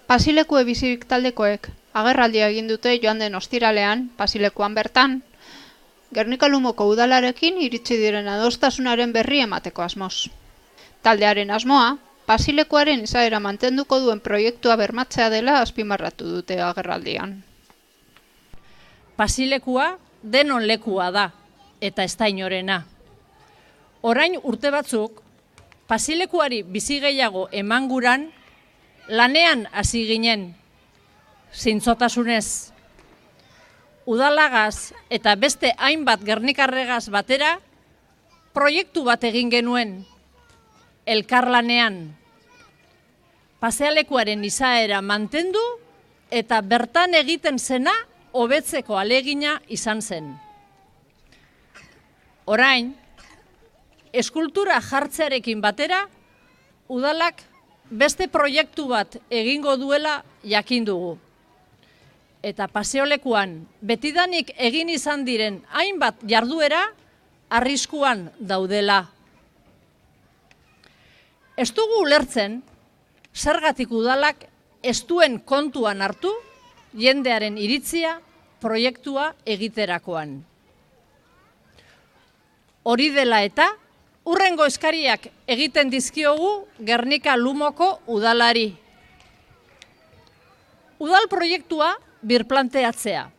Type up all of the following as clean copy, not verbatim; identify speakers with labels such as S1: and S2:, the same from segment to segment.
S1: Pasileku bizirik taldekoek agerraldia egin dute joan den ostiralean, Pasilekuan bertan, Gernika Lumoko udalarekin iritsi diren adostasunaren berri emateko asmoz. Taldearen asmoa, Pasilekuaren izaera mantenduko duen proiektua bermatzea dela azpimarratu dute agerraldian.
S2: Pasilekua denon lekua da, eta ez da inorena. Orain urte batzuk, Pasilekuari bizi gehiago emanguran, lanean hasi ginen, zintzotasunez. Udalagaz eta beste hainbat gernikarregaz batera, proiektu bat egin genuen, elkarlanean. Pasealekuaren izaera mantendu eta bertan egiten zena hobetzeko alegina izan zen. Orain, eskultura jartzearekin batera, udalak beste proiektu bat egingo duela jakin dugu. Eta paseolekuan betidanik egin izan diren hainbat jarduera arriskuan daudela. Ez dugu ulertzen, zergatik udalak ez duen kontuan hartu jendearen iritzia proiektua egiterakoan. Hori dela eta, hurrengo eskariak egiten dizkiogu Gernika Lumoko udalari. Udal proiektua birplanteatzea.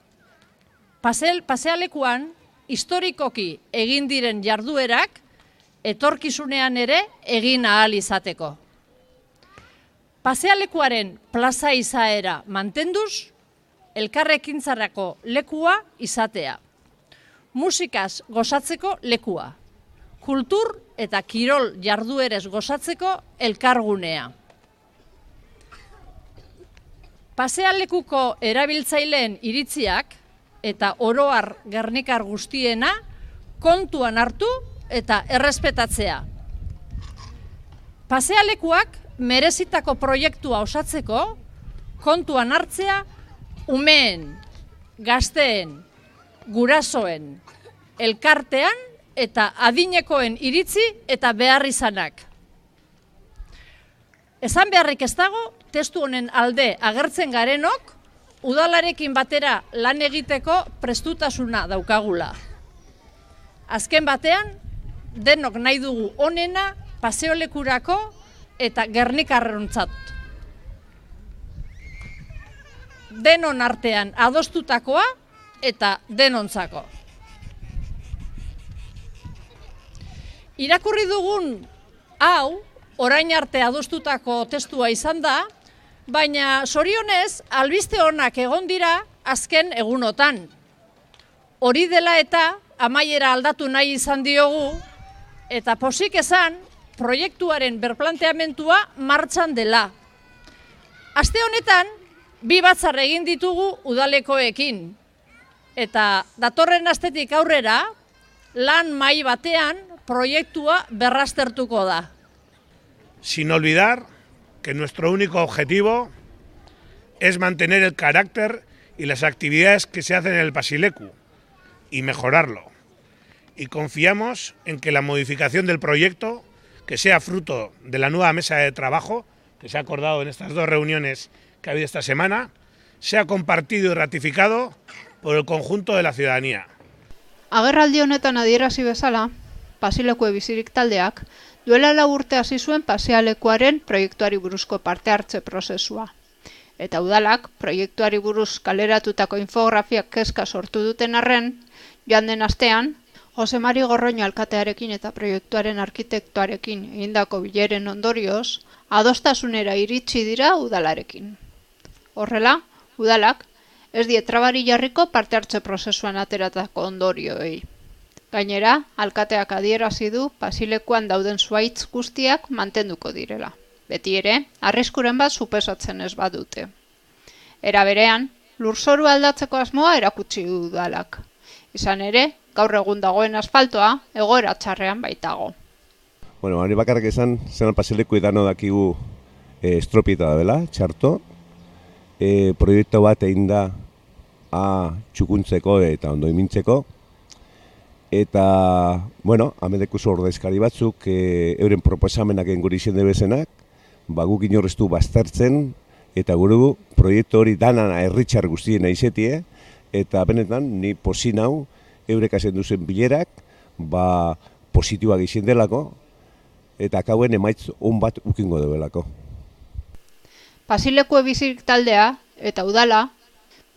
S2: Pasealekuan historikoki egin diren jarduerak etorkizunean ere egin ahal izateko. Pasealekuaren plaza izaera mantenduz, elkarrekintzarako lekua izatea. Musikaz gozatzeko lekua. Kultur eta kirol jarduerez gozatzeko elkargunea. Pasealekuko erabiltzaileen iritziak eta oroar gernikar guztiena kontuan hartu eta errespetatzea. Pasealekuak merezitako proiektua osatzeko kontuan hartzea umeen, gazteen, gurasoen, elkartean eta adinekoen iritzi eta beharrizanak. Esan beharrik ez dago, testu honen alde agertzen garenok, udalarekin batera lan egiteko prestutasuna daukagula. Azken batean, denok nahi dugu onena paseolekurako eta gernikarrontzat. Denon artean adostutakoa eta denontzako. Irakurri dugun hau, orain arte adostutako testua izan da, baina zorionez albiste onak egon dira azken egunotan. Hori dela eta amaiera aldatu nahi izan diogu, eta pozik esan proiektuaren berplanteamentua martxan dela. Aste honetan, 2 batzar egin ditugu udalekoekin, eta datorren astetik aurrera, lan mahai batean proiektua berraztertuko da.
S3: Sin olvidar que nuestro único objetivo es mantener el carácter y las actividades que se hacen en el Pasileku y mejorarlo. Y confiamos en que la modificación del proyecto, que sea fruto de la nueva mesa de trabajo, que se ha acordado en estas 2 reuniones que ha habido esta semana, sea compartido y ratificado por el conjunto de la ciudadanía.
S1: Agerraldi honetan adierazi bezala, Pasilekue bizirik taldeak, duela 4 urte hasi zuen pasealekuaren proiektuari buruzko parte hartze prozesua. Eta udalak, proiektuari buruz kaleratutako infografiak kezka sortu duten arren, joan den astean, Jose Mari Gorroño alkatearekin eta proiektuaren arkitektoarekin egindako bileren ondorioz, adostasunera iritsi dira udalarekin. Horrela, udalak ez die trabari jarriko parte hartze prozesuan ateratako ondorioei. Gainera, alkateak adierazi du Pasilekuan dauden zuhaitz guztiak mantenduko direla. Beti ere, arriskuren bat supesatzen ez badute. Era berean, lurzoru aldatzeko asmoa erakutsi du udalak. Izan ere, gaur egun dagoen asfaltoa egoera txarrean baitago.
S4: Bueno, hori bakarrik esan, zen Pasileku edano dakigu estropita da dela, txarto. Proiektu bat egin da txukuntzeko eta ondo imintzeko. Eta, bueno, amedekuzu ordezkari batzuk euren proposamenak enguri izan debezenak, guk inorreztu baztertzen eta gure proiektu hori danan herritxar guztien aizetie, eta benetan ni pozin hau eurek hasen duzen bilerak, positiboak izin delako, eta kauen emaitz on bat ukingo debelako.
S1: Pasilekue bizirik taldea eta udala,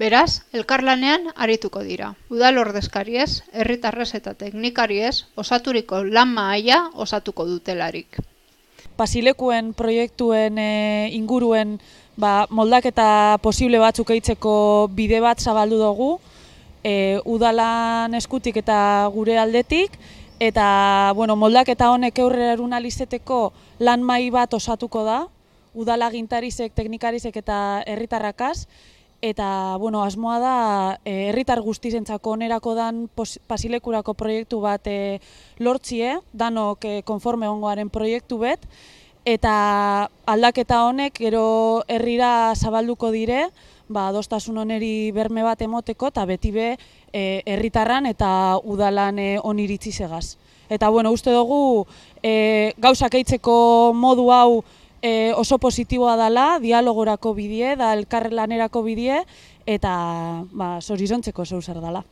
S1: beraz, elkarlanean arituko dira. Udal ordezkariez, herritarrez eta teknikariez osaturiko lan mahaia osatuko dutelarik.
S5: Pasilekuen proiektuen inguruen moldaketa posible batzuk eitzeko bide bat zabaldu dugu, udalan eskutik eta gure aldetik, eta moldaketa honek aurrera erunalizeteko lan mahai bat osatuko da, udala agintarizek, teknikarizek eta herritarrakaz, eta asmoa da herritar guztizentzako onerako dan pasilekurako proiektu bat lortzie, danok konforme ongoaren proiektu bet, eta aldaketa honek gero herrira zabalduko dire, adostasun oneri berme bat emoteko, eta beti be herritarran eta udalan oniritzi segaz. Eta uste dugu gauzak eitzeko modu hau oso positiboa dela, dialogorako bidie, da elkarlanerako bidie, eta zorizontzeko zeuzar dela.